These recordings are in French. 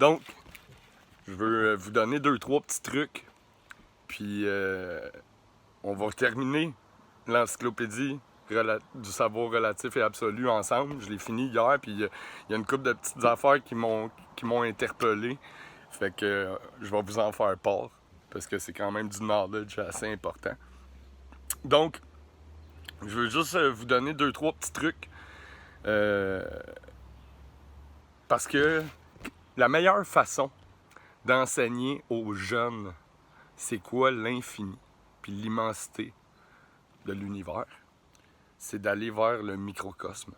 Donc, je veux vous donner 2-3 petits trucs. Puis, on va terminer l'encyclopédie du savoir relatif et absolu ensemble. Je l'ai fini hier, puis il y a une couple de petites affaires qui m'ont interpellé. Fait que je vais vous en faire part, parce que c'est quand même du knowledge assez important. Donc, je veux juste vous donner 2-3 petits trucs. Parce que la meilleure façon d'enseigner aux jeunes c'est quoi l'infini puis l'immensité de l'univers, c'est d'aller vers le microcosme.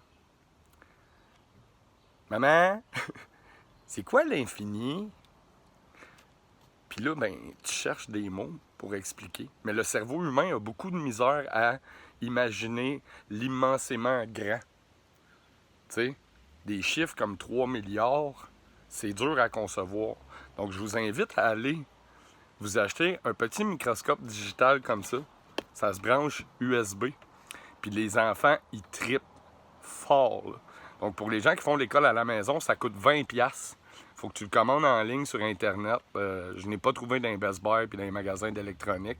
Maman, c'est quoi l'infini? Puis là, ben, tu cherches des mots pour expliquer. Mais le cerveau humain a beaucoup de misère à imaginer l'immensément grand. Tu sais, des chiffres comme 3 milliards, c'est dur à concevoir. Donc, je vous invite à aller vous acheter un petit microscope digital comme ça. Ça se branche USB. Puis les enfants, ils trippent fort. Là. Donc, pour les gens qui font l'école à la maison, ça coûte 20$. Faut que tu le commandes en ligne sur Internet. Je n'ai pas trouvé dans les Best Buy et dans les magasins d'électronique.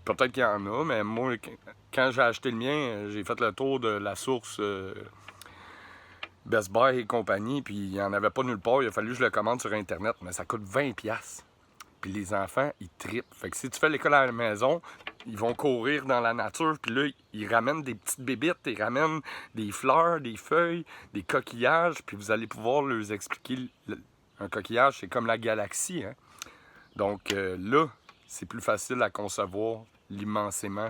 Peut-être qu'il y en a, mais moi, quand j'ai acheté le mien, j'ai fait le tour de la source Best Buy et compagnie, puis il n'y en avait pas nulle part. Il a fallu que je le commande sur Internet, mais ça coûte 20$. Puis les enfants, ils trippent. Fait que si tu fais l'école à la maison, ils vont courir dans la nature, puis là, ils ramènent des petites bébites, ils ramènent des fleurs, des feuilles, des coquillages, puis vous allez pouvoir leur expliquer. Un coquillage, c'est comme la galaxie, hein? Donc là, c'est plus facile à concevoir l'immensément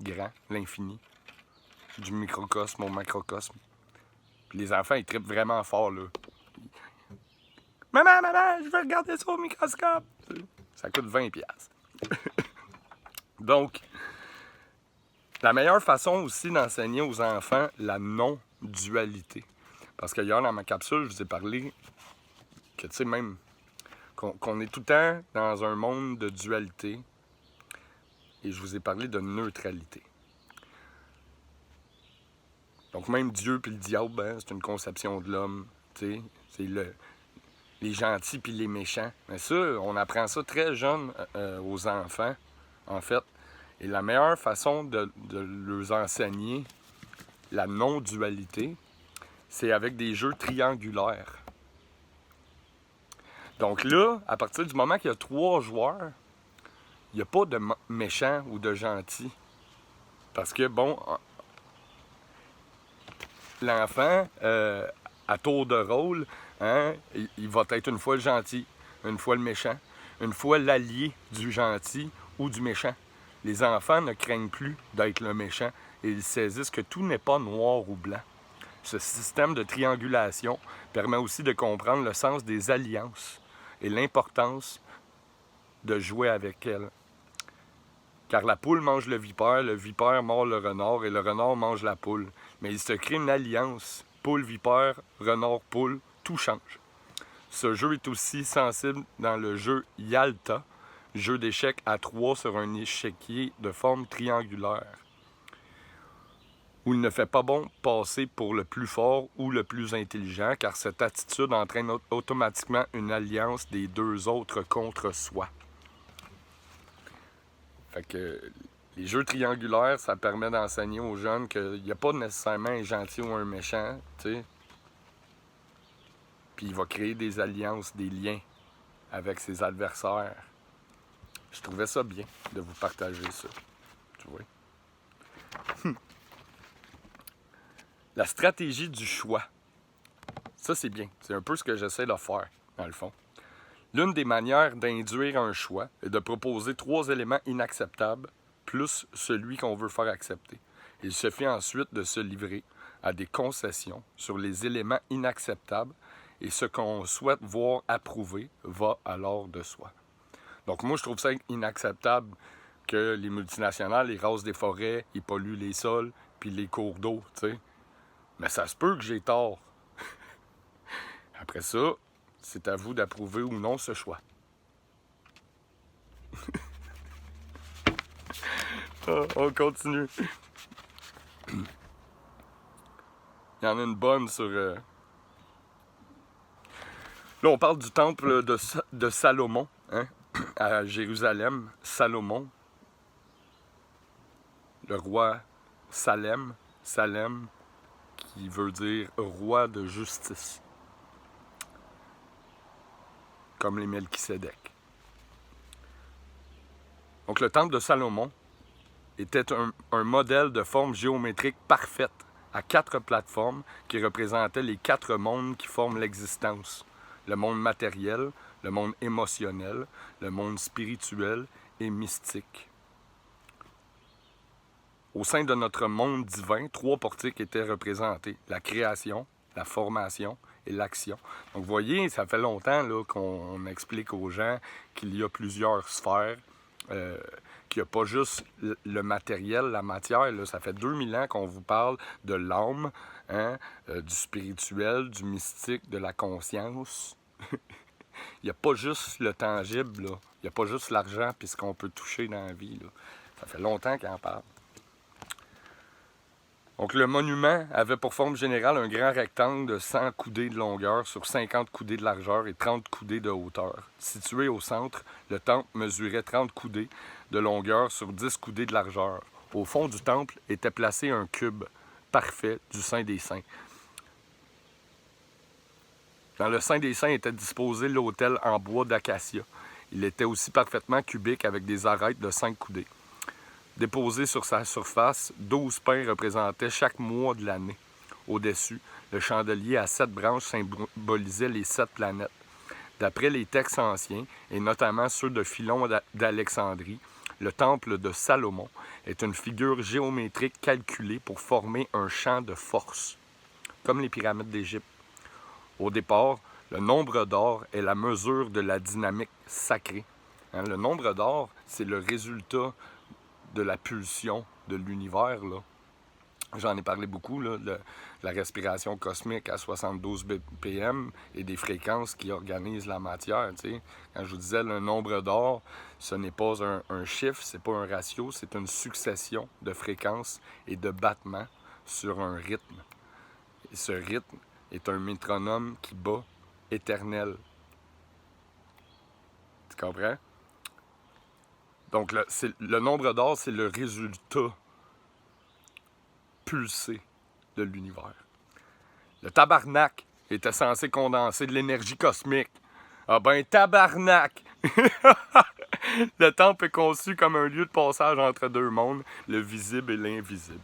grand, l'infini, du microcosme au macrocosme. Puis les enfants, ils trippent vraiment fort, là. Maman, je veux regarder ça au microscope! Ça coûte 20$. Donc, la meilleure façon aussi d'enseigner aux enfants la non-dualité. Parce que hier, dans ma capsule, je vous ai parlé que, tu sais, même qu'on est tout le temps dans un monde de dualité. Et je vous ai parlé de neutralité. Donc, même Dieu puis le diable, hein, c'est une conception de l'homme. Tu sais, c'est les gentils puis les méchants. Mais ça, on apprend ça très jeune aux enfants, en fait. Et la meilleure façon de leur enseigner la non-dualité, c'est avec des jeux triangulaires. Donc là, à partir du moment qu'il y a 3 joueurs, il n'y a pas de méchants ou de gentils. Parce que, bon, l'enfant, à tour de rôle, hein, il va être une fois le gentil, une fois le méchant, une fois l'allié du gentil ou du méchant. Les enfants ne craignent plus d'être le méchant et ils saisissent que tout n'est pas noir ou blanc. Ce système de triangulation permet aussi de comprendre le sens des alliances et l'importance de jouer avec elles. Car la poule mange le vipère mord le renard et le renard mange la poule. Mais il se crée une alliance. Poule-vipère, renard-poule, tout change. Ce jeu est aussi sensible dans le jeu Yalta, jeu d'échecs à 3 sur un échiquier de forme triangulaire, où il ne fait pas bon passer pour le plus fort ou le plus intelligent, car cette attitude entraîne automatiquement une alliance des 2 autres contre soi. Fait que les jeux triangulaires, ça permet d'enseigner aux jeunes qu'il n'y a pas nécessairement un gentil ou un méchant, tu sais. Puis il va créer des alliances, des liens avec ses adversaires. Je trouvais ça bien de vous partager ça. Tu vois? La stratégie du choix. Ça, c'est bien. C'est un peu ce que j'essaie de faire, dans le fond. L'une des manières d'induire un choix est de proposer 3 éléments inacceptables plus celui qu'on veut faire accepter. Il suffit ensuite de se livrer à des concessions sur les éléments inacceptables et ce qu'on souhaite voir approuvé va alors de soi. Donc moi, je trouve ça inacceptable que les multinationales, ils rasent des forêts, ils polluent les sols, puis les cours d'eau, tu sais. Mais ça se peut que j'ai tort. Après ça, c'est à vous d'approuver ou non ce choix. On continue. Il y en a une bonne sur... Là, on parle du temple de Salomon, hein, à Jérusalem. Salomon, le roi Salem, qui veut dire roi de justice, comme les Melchisédek. Donc, le temple de Salomon était un modèle de forme géométrique parfaite à 4 plateformes qui représentaient les 4 mondes qui forment l'existence. Le monde matériel, le monde émotionnel, le monde spirituel et mystique. Au sein de notre monde divin, 3 portiques étaient représentés: la création, la formation et l'action. Donc, vous voyez, ça fait longtemps là, qu'on explique aux gens qu'il y a plusieurs sphères, qu'il n'y a pas juste le matériel, la matière. Là, ça fait 2000 ans qu'on vous parle de l'âme, hein, du spirituel, du mystique, de la conscience. Il n'y a pas juste le tangible, là. Il n'y a pas juste l'argent et ce qu'on peut toucher dans la vie. Là. Ça fait longtemps qu'on en parle. Donc, le monument avait pour forme générale un grand rectangle de 100 coudées de longueur sur 50 coudées de largeur et 30 coudées de hauteur. Situé au centre, le temple mesurait 30 coudées de longueur sur 10 coudées de largeur. Au fond du temple était placé un cube parfait du Saint des Saints. Dans le Saint des Saints était disposé l'autel en bois d'acacia. Il était aussi parfaitement cubique avec des arêtes de 5 coudées. Déposés sur sa surface, 12 pains représentaient chaque mois de l'année. Au-dessus, le chandelier à 7 branches symbolisait les 7 planètes. D'après les textes anciens, et notamment ceux de Philon d'Alexandrie, le temple de Salomon est une figure géométrique calculée pour former un champ de force, comme les pyramides d'Égypte. Au départ, le nombre d'or est la mesure de la dynamique sacrée. Hein, le nombre d'or, c'est le résultat de la pulsion de l'univers. Là. J'en ai parlé beaucoup, là, de la respiration cosmique à 72 BPM et des fréquences qui organisent la matière. T'sais. Quand je vous disais le nombre d'or, ce n'est pas un chiffre, c'est pas un ratio, c'est une succession de fréquences et de battements sur un rythme. Et ce rythme est un métronome qui bat éternel. Tu comprends? Donc, le nombre d'or, c'est le résultat pulsé de l'univers. Le tabarnak était censé condenser de l'énergie cosmique. Ah ben, tabarnak! Le temple est conçu comme un lieu de passage entre 2 mondes, le visible et l'invisible.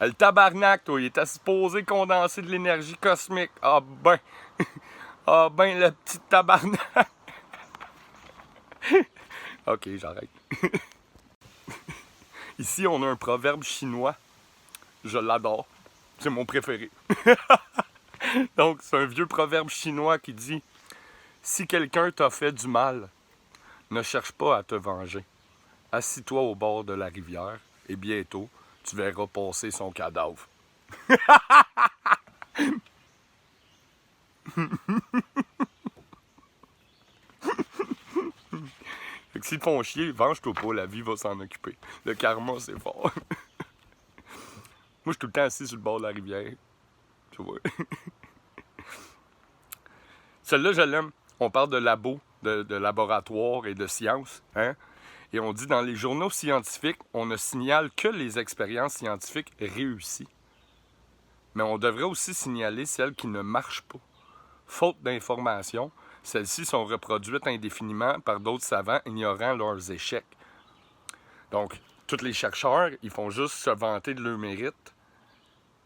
Le tabarnak, toi, il était supposé condenser de l'énergie cosmique. Ah ben! Ah ben, le petit tabarnak! Ok, j'arrête. Ici, on a un proverbe chinois. Je l'adore. C'est mon préféré. Donc, c'est un vieux proverbe chinois qui dit « Si quelqu'un t'a fait du mal, ne cherche pas à te venger. Assis-toi au bord de la rivière et bientôt, tu verras passer son cadavre. » Fait que s'ils te font chier, venge-toi pas, la vie va s'en occuper. Le karma, c'est fort. Moi, je suis tout le temps assis sur le bord de la rivière. Tu vois. Celle-là, je l'aime. On parle de labo, de laboratoire et de science. Hein? Et on dit dans les journaux scientifiques, on ne signale que les expériences scientifiques réussies. Mais on devrait aussi signaler celles qui ne marchent pas. Faute d'informations, celles-ci sont reproduites indéfiniment par d'autres savants ignorant leurs échecs. Donc, tous les chercheurs, ils font juste se vanter de leur mérite,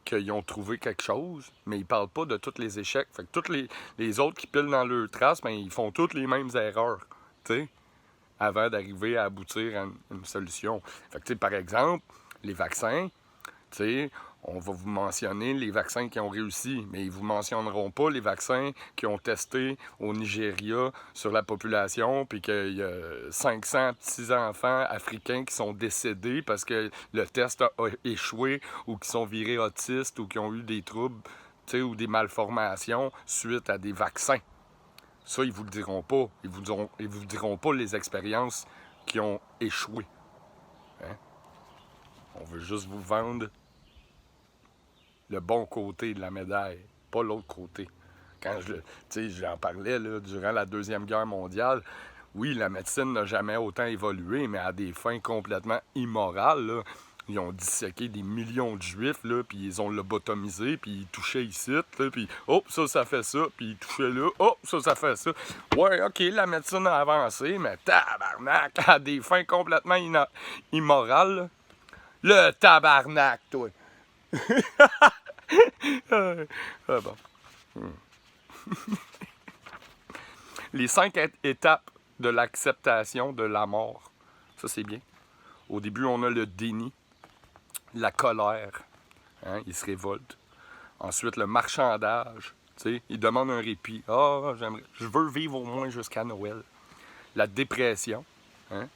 qu'ils ont trouvé quelque chose, mais ils parlent pas de tous les échecs. Fait que tous les autres qui pilent dans leur trace, ben, ils font toutes les mêmes erreurs, tu sais, avant d'arriver à aboutir à une solution. Fait que, tu sais, par exemple, les vaccins, tu sais, on va vous mentionner les vaccins qui ont réussi, mais ils ne vous mentionneront pas les vaccins qui ont testé au Nigeria sur la population, puis qu'il y a 500 petits-enfants africains qui sont décédés parce que le test a échoué ou qui sont virés autistes ou qui ont eu des troubles, tu sais, ou des malformations suite à des vaccins. Ça, ils ne vous le diront pas. Ils vous diront pas les expériences qui ont échoué. Hein? On veut juste vous vendre le bon côté de la médaille, pas l'autre côté. Quand j'en parlais là, durant la Deuxième Guerre mondiale, oui, la médecine n'a jamais autant évolué, mais à des fins complètement immorales, là. Ils ont disséqué des millions de Juifs, là, puis ils ont lobotomisé, puis ils touchaient ici, là, puis oh, ça fait ça, puis ils touchaient là, oh, ça fait ça. Ouais, OK, la médecine a avancé, mais tabarnak, à des fins complètement immorales, là. Le tabarnak, toi! Ah bon. Les 5 étapes de l'acceptation de la mort. Ça, c'est bien. Au début, on a le déni, la colère. Hein, il se révolte. Ensuite, le marchandage. Il demande un répit. Ah, je veux vivre au moins jusqu'à Noël. La dépression. Hein?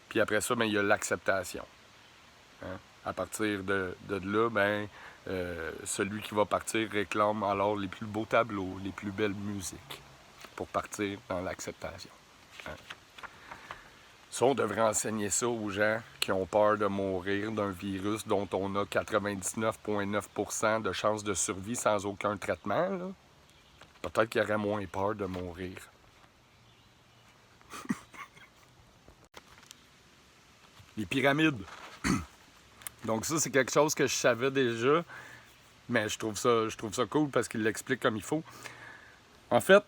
Puis après ça, ben, il y a l'acceptation. Hein? À partir de là, ben, celui qui va partir réclame alors les plus beaux tableaux, les plus belles musiques pour partir dans l'acceptation. Hein? Ça, on devrait enseigner ça aux gens qui ont peur de mourir d'un virus dont on a 99,9% de chances de survie sans aucun traitement. Là. Peut-être qu'ils auraient moins peur de mourir. Les pyramides. Donc ça, c'est quelque chose que je savais déjà, mais je trouve ça cool parce qu'il l'explique comme il faut. En fait,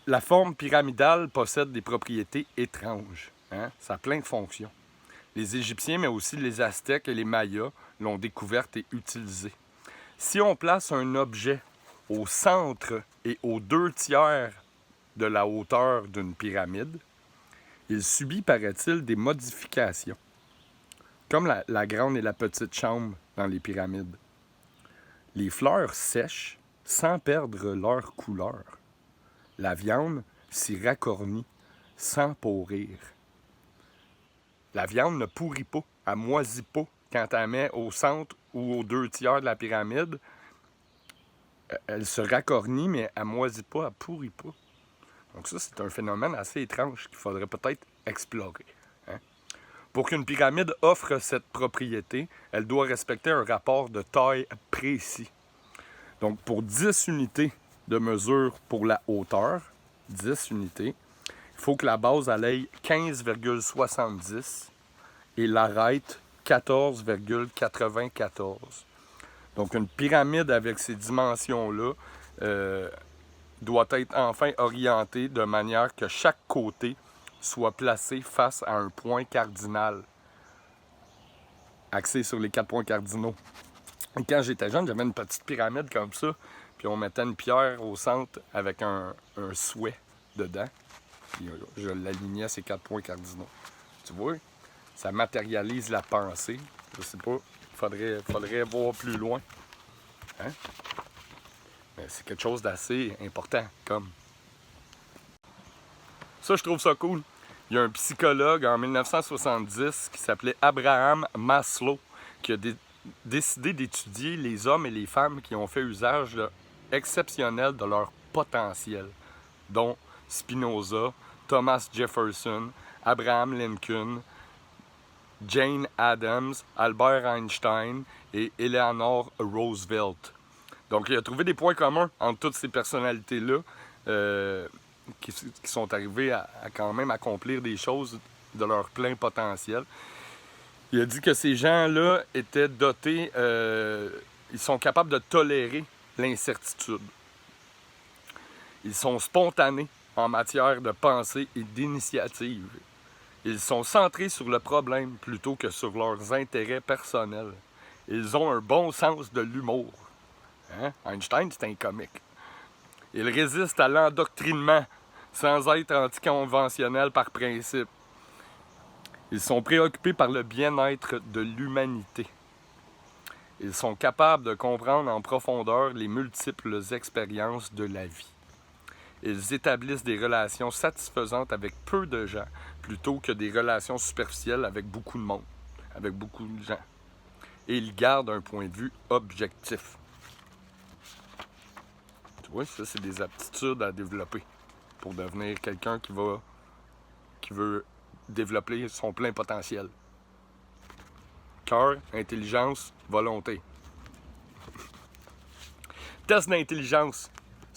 la forme pyramidale possède des propriétés étranges. Hein? Ça a plein de fonctions. Les Égyptiens, mais aussi les Aztèques et les Mayas l'ont découverte et utilisée. Si on place un objet au centre et aux 2/3 de la hauteur d'une pyramide, il subit, paraît-il, des modifications. Comme la grande et la petite chambre dans les pyramides. Les fleurs sèchent sans perdre leur couleur. La viande s'y racornit sans pourrir. La viande ne pourrit pas, elle moisit pas quand elle met au centre ou aux 2/3 de la pyramide. Elle se racornit, mais elle moisit pas, elle pourrit pas. Donc ça, c'est un phénomène assez étrange qu'il faudrait peut-être explorer. Hein? Pour qu'une pyramide offre cette propriété, elle doit respecter un rapport de taille précis. Donc pour 10 unités de mesure pour la hauteur, 10 unités, il faut que la base aille 15,70 et l'arête 14,94. Donc une pyramide avec ces dimensions-là doit être enfin orientée de manière que chaque côté soit placé face à un point cardinal, axé sur les 4 points cardinaux. Et quand j'étais jeune, j'avais une petite pyramide comme ça, puis on mettait une pierre au centre avec un souhait dedans. Puis je l'alignais à ces 4 points cardinaux. Tu vois, ça matérialise la pensée. Je sais pas, faudrait voir plus loin. Hein? Mais c'est quelque chose d'assez important, comme. Ça, je trouve ça cool. Il y a un psychologue en 1970 qui s'appelait Abraham Maslow qui a décidé d'étudier les hommes et les femmes qui ont fait usage exceptionnel de leur potentiel, dont Spinoza, Thomas Jefferson, Abraham Lincoln, Jane Addams, Albert Einstein et Eleanor Roosevelt. Donc, il a trouvé des points communs entre toutes ces personnalités-là qui sont arrivées à quand même accomplir des choses de leur plein potentiel. Il a dit que ces gens-là étaient dotés, ils sont capables de tolérer l'incertitude. Ils sont spontanés en matière de pensée et d'initiative. Ils sont centrés sur le problème plutôt que sur leurs intérêts personnels. Ils ont un bon sens de l'humour. Hein? Einstein, c'est un comique. Ils résistent à l'endoctrinement sans être anticonventionnels par principe. Ils sont préoccupés par le bien-être de l'humanité. Ils sont capables de comprendre en profondeur les multiples expériences de la vie. Ils établissent des relations satisfaisantes avec peu de gens plutôt que des relations superficielles avec beaucoup de monde, avec beaucoup de gens. Et ils gardent un point de vue objectif. Tu vois, ça, c'est des aptitudes à développer pour devenir quelqu'un qui veut développer son plein potentiel. Cœur, intelligence, volonté. Test d'intelligence.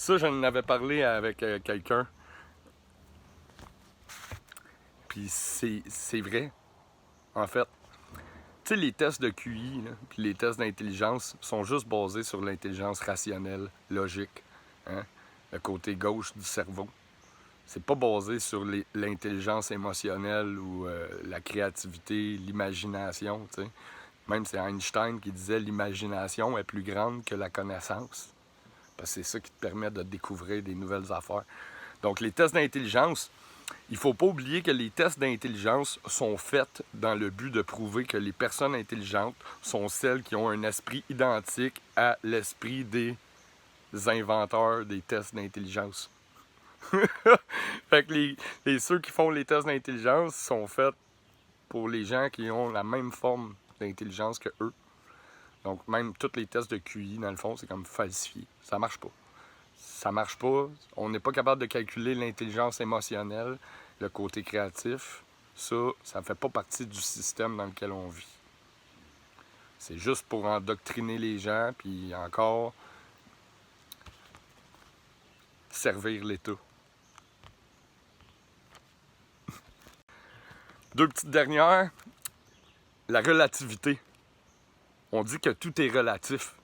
Ça, j'en avais parlé avec quelqu'un. Puis c'est vrai, en fait. Tu sais, les tests de QI, puis les tests d'intelligence sont juste basés sur l'intelligence rationnelle, logique, hein? Le côté gauche du cerveau. C'est pas basé sur l'intelligence émotionnelle ou la créativité, l'imagination, tu sais. Même c'est Einstein qui disait l'imagination est plus grande que la connaissance. Parce que c'est ça qui te permet de découvrir des nouvelles affaires. Donc les tests d'intelligence, il ne faut pas oublier que les tests d'intelligence sont faits dans le but de prouver que les personnes intelligentes sont celles qui ont un esprit identique à l'esprit des inventeurs des tests d'intelligence. Fait que ceux qui font les tests d'intelligence sont faits pour les gens qui ont la même forme d'intelligence que eux. Donc même tous les tests de QI, dans le fond, c'est comme falsifié. Ça marche pas. Ça marche pas. On n'est pas capable de calculer l'intelligence émotionnelle, le côté créatif. Ça fait pas partie du système dans lequel on vit. C'est juste pour endoctriner les gens, puis encore servir l'État. Deux petites dernières. La relativité. On dit que tout est relatif.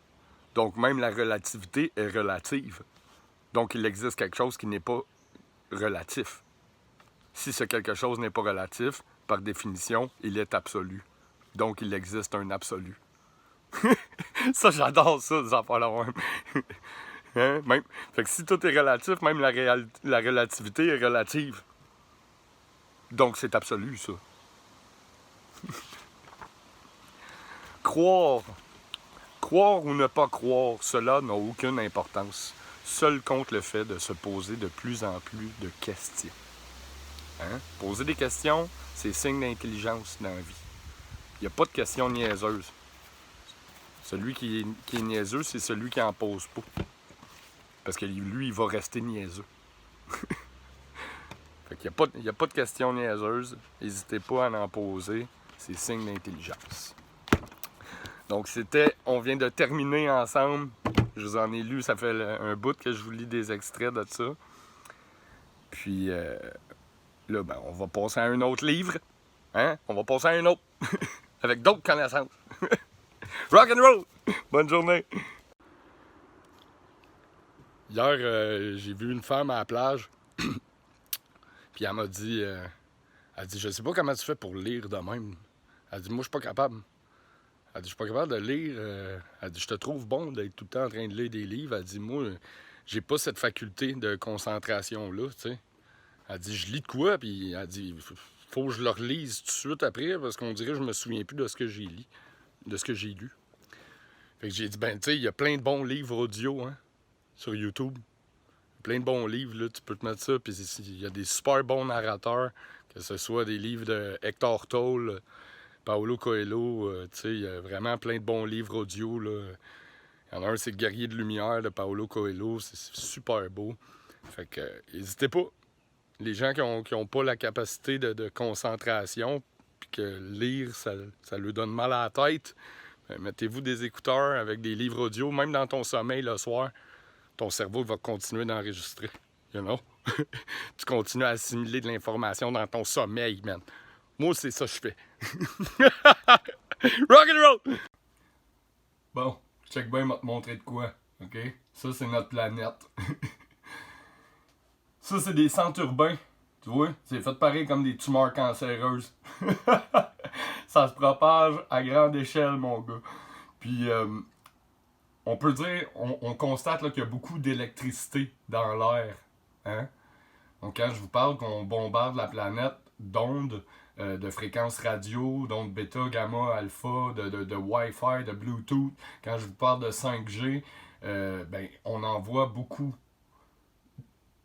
Donc même la relativité est relative. Donc il existe quelque chose qui n'est pas relatif. Si ce quelque chose n'est pas relatif, par définition, il est absolu. Donc il existe un absolu. Ça, j'adore ça, des affaires-là même. Hein? Même. Fait que si tout est relatif, même la relativité est relative. Donc c'est absolu, ça. Croire. Croire ou ne pas croire, cela n'a aucune importance. Seul compte le fait de se poser de plus en plus de questions. Hein? Poser des questions, c'est signe d'intelligence dans la vie. Il n'y a pas de questions niaiseuses. Celui qui est niaiseux, c'est celui qui en pose pas. Parce que lui, il va rester niaiseux. Fait qu'il n'y a pas de questions niaiseuses. N'hésitez pas à en poser. C'est signe d'intelligence. Donc on vient de terminer ensemble. Je vous en ai lu, ça fait un bout que je vous lis des extraits de ça. Puis là, ben, on va passer à un autre livre. Hein? On va passer à un autre. Avec d'autres connaissances. Rock and roll! Bonne journée! Hier, j'ai vu une femme à la plage. Puis elle m'a dit, elle dit, je sais pas comment tu fais pour lire de même. Elle dit, moi, je suis pas capable. Elle dit, je suis pas capable de lire. Elle dit, je te trouve bon d'être tout le temps en train de lire des livres. Elle dit, moi, j'ai pas cette faculté de concentration-là, tu sais. Elle dit, je lis de quoi? Puis elle dit, faut que je le relise tout de suite après parce qu'on dirait que je me souviens plus de ce que j'ai lu. Fait que j'ai dit, ben, tu sais, il y a plein de bons livres audio, hein, sur YouTube. Plein de bons livres, là, tu peux te mettre ça. Puis il y a des super bons narrateurs, que ce soit des livres de Hector Tolle, Paulo Coelho, tu sais, il y a vraiment plein de bons livres audio, là. Il y en a un, c'est Guerrier de lumière de Paulo Coelho, c'est super beau. Fait que, n'hésitez pas. Les gens qui ont pas la capacité de concentration, puis que lire, ça leur donne mal à la tête, mettez-vous des écouteurs avec des livres audio, même dans ton sommeil le soir, ton cerveau va continuer d'enregistrer. You know? Tu continues à assimiler de l'information dans ton sommeil, man. Moi, c'est ça que je fais. Rock and roll! Bon, check bien, m'a te montrer de quoi, OK? Ça, c'est notre planète. Ça, c'est des centres urbains. Tu vois? C'est fait pareil comme des tumeurs cancéreuses. Ça se propage à grande échelle, mon gars. Puis, on peut dire, on constate là, qu'il y a beaucoup d'électricité dans l'air. Hein? Donc, quand je vous parle qu'on bombarde la planète d'ondes, de fréquences radio, d'ondes bêta, gamma, alpha, de Wi-Fi, de Bluetooth, quand je vous parle de 5G, ben, on envoie beaucoup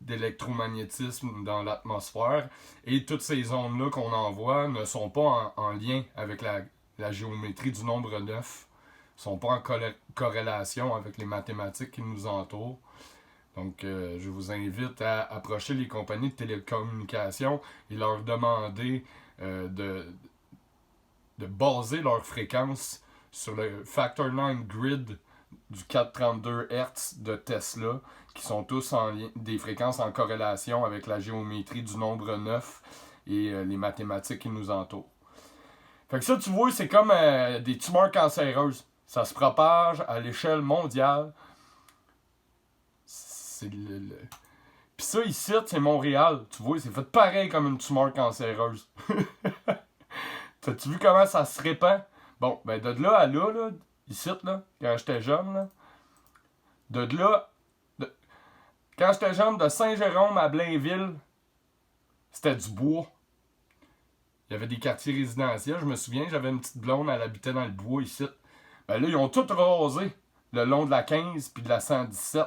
d'électromagnétisme dans l'atmosphère. Et toutes ces ondes-là qu'on envoie ne sont pas en lien avec la géométrie du nombre 9. Ne sont pas en corrélation avec les mathématiques qui nous entourent. Donc, je vous invite à approcher les compagnies de télécommunications et leur demander de baser leur fréquence sur le Factor 9 grid du 432 Hz de Tesla, qui sont tous des fréquences en corrélation avec la géométrie du nombre 9 et les mathématiques qui nous entourent. Fait que ça, tu vois, c'est comme des tumeurs cancéreuses. Ça se propage à l'échelle mondiale. C'est Puis ça, ici, c'est Montréal. Tu vois, c'est fait pareil comme une tumeur cancéreuse. T'as-tu vu comment ça se répand? Bon, ben de là à là, ici, là, quand j'étais jeune, là, quand j'étais jeune, de Saint-Jérôme à Blainville, c'était du bois. Il y avait des quartiers résidentiels. Je me souviens, j'avais une petite blonde, elle habitait dans le bois ici. Ben là, ils ont tout rasé le long de la 15 puis de la 117.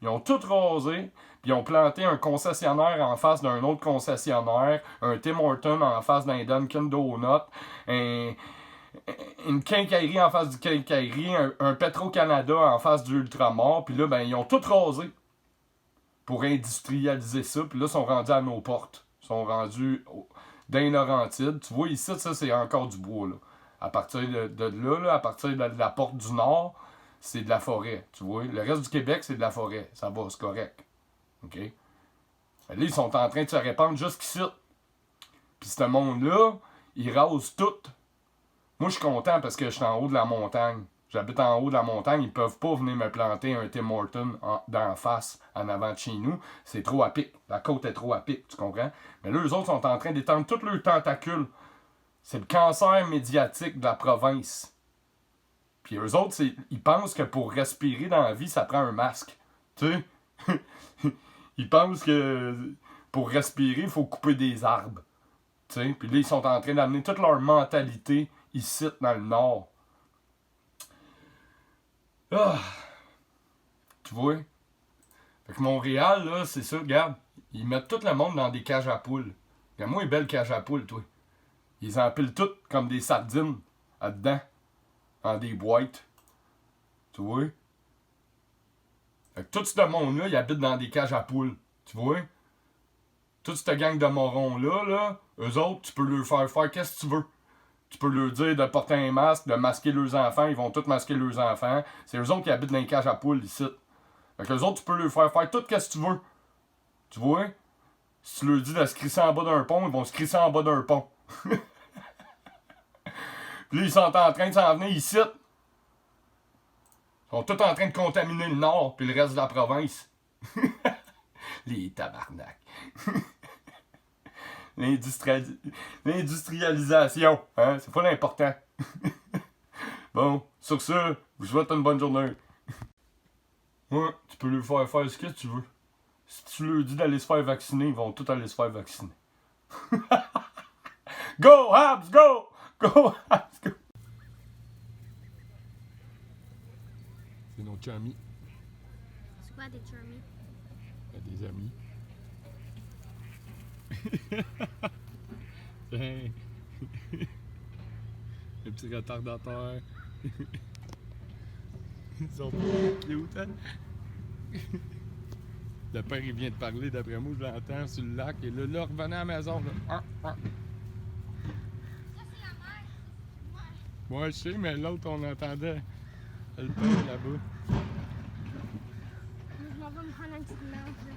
Ils ont tout rasé, puis ils ont planté un concessionnaire en face d'un autre concessionnaire, un Tim Hortons en face d'un Dunkin' Donut, une quincaillerie en face du quincaillerie, un Petro-Canada en face du Ultramar, puis là, ben, ils ont tout rasé pour industrialiser ça, puis là, ils sont rendus à nos portes. Ils sont rendus dans les Laurentides. Tu vois, ici, ça, c'est encore du bois, là. À partir de là, à partir de la porte du Nord, c'est de la forêt, tu vois. Le reste du Québec, c'est de la forêt. Ça va, c'est correct. OK? Là, ils sont en train de se répandre jusqu'ici. Puis ce monde-là, ils rasent tout. Moi, je suis content parce que je suis en haut de la montagne. J'habite en haut de la montagne. Ils peuvent pas venir me planter un Tim Hortons d'en face, en avant de chez nous. C'est trop à pic. La côte est trop à pic, tu comprends? Mais là, eux autres sont en train d'étendre tous leurs tentacules. C'est le cancer médiatique de la province. Puis eux autres, ils pensent que pour respirer dans la vie, ça prend un masque. Tu sais? Ils pensent que pour respirer, il faut couper des arbres. Tu sais? Puis là, ils sont en train d'amener toute leur mentalité ici, dans le Nord. Ah! Tu vois? Fait que Montréal, là, c'est ça, regarde. Ils mettent tout le monde dans des cages à poules. Regarde-moi une belle cage à poules, toi. Ils empilent toutes comme des sardines là-dedans. En des boîtes. Tu vois? Fait que tout ce monde-là, il habite dans des cages à poules. Tu vois? Toute cette gang de morons-là, là, eux autres, tu peux leur faire qu'est-ce que tu veux. Tu peux leur dire de porter un masque, de masquer leurs enfants. Ils vont tous masquer leurs enfants. C'est eux autres qui habitent dans les cages à poules ici. Fait que eux autres, tu peux leur faire tout qu'est-ce que tu veux. Tu vois? Si tu leur dis de se crisser en bas d'un pont, ils vont se crisser en bas d'un pont. Puis là, ils sont en train de s'en venir ici. Ils sont tous en train de contaminer le Nord puis le reste de la province. Les tabarnak. L'industrialisation, hein? C'est pas l'important. Bon, sur ce, je vous souhaite une bonne journée. Ouais, tu peux leur faire ce que tu veux. Si tu leur dis d'aller se faire vacciner, ils vont tous aller se faire vacciner. Go, Habs, go! Go, Habs, go! C'est nos chummies. C'est quoi des chummies? Des amis. Tiens. Le petit retardateur. Ils sont pas cute, hein? Le père, il vient de parler, d'après moi, je l'entends sur le lac. Et là, revenez à la maison. Là. Ça, c'est la mer. Ouais, je sais, mais l'autre, on entendait le père là-bas. Je m'en vais me prendre un petit mélange, là.